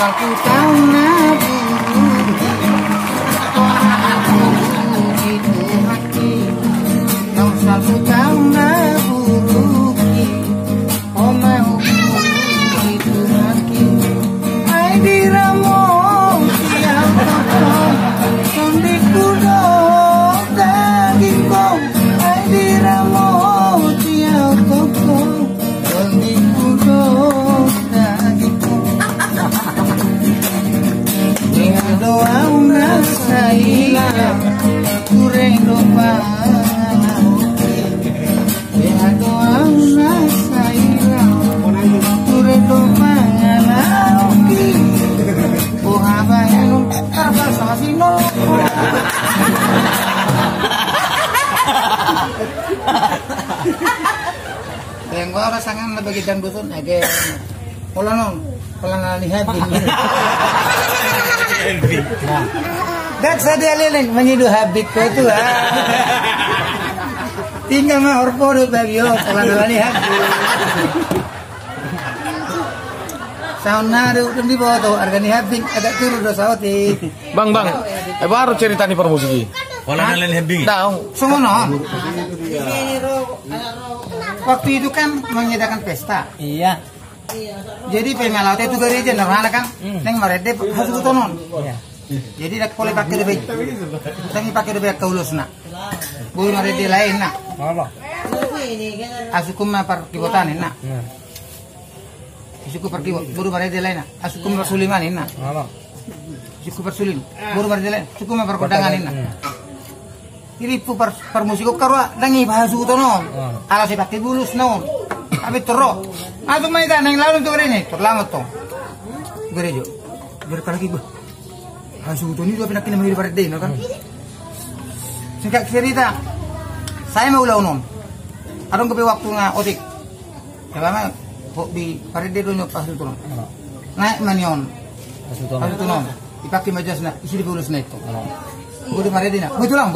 Aku tahu naburi itu hati. Kau selalu tahu naburi mau itu hati. Ai diramu tiap tokong Sondi kudo dagingku. Ai diramu tiap tokong Sondi kudo dagingku. Doa una saída, correndo para doa una saída, correndo para oh abayano, apa sama sino? Yang gua rasakan lebih dan busun aja, pola lihat ini. Dan saya liling mengidu habit ko itu tinggal mah horpodo bagyo pola lihat. Sauna do di bawah tuh harga habit agak turun do sauti. Bang, baru cerita nih permusiki. Pola lihat habit. Tahu, semua. Waktu itu kan mengadakan pesta. Iya. Jadi pengalau itu gereja normal kan, neng marede harus kutonon. Jadi dak boleh pakai debek, tapi pakai debek kaulus nak. Boleh marede lain nak. Asukum par kibotan nak. Asukum par kibot, boleh marede lain nak. Asukum par suliman nak. Asukum par sulim, boleh marede lain. Asukum par kodangan nak. Jadi par musiko karwa, dangi bahas kutonon. Alas pakai bulus non. Abi terus, aku main kan yang lalu tuh ini terlambat tuh, gerejo, berkali lagi bah, hasil itu juga pernah kena menjadi parade, kan? Singkat cerita, saya mau ulang non, ada nggak waktu nggak otik, karena di parade dulu pas itu non, naik manion, pas itu non, dipakai majasnya, isi di bulus naik tuh, gue di parade nak, betulang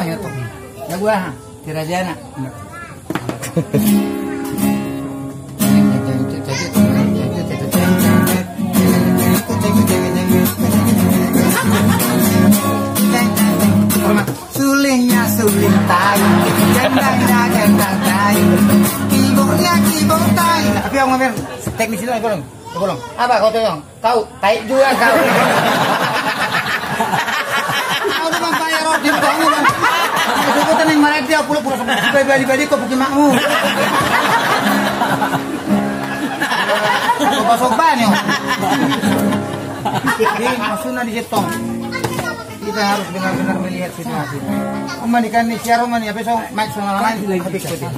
ya tuh, ya gue kerajaan nak. Sulingnya suling tayu, gendang tayu, keyboardnya keyboard tayu. Tapi yang ngomong teknis itu tolong. Apa kau tolong? Kau taik juga kau. Kau tuh bang bayar roti kamu bang. Kau tuh yang marah dia pulau sampai badi kau pergi makmu. Kau pasok banyo. Jadi maksudnya di jetong. Kita harus benar-benar melihat situasi. Membandingkan nih siapa nih apa so match sama lain lebih seperti.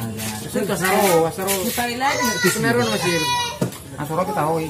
Sudah asaro. Kita lihat di Semeru masih. Asaro kita tahu.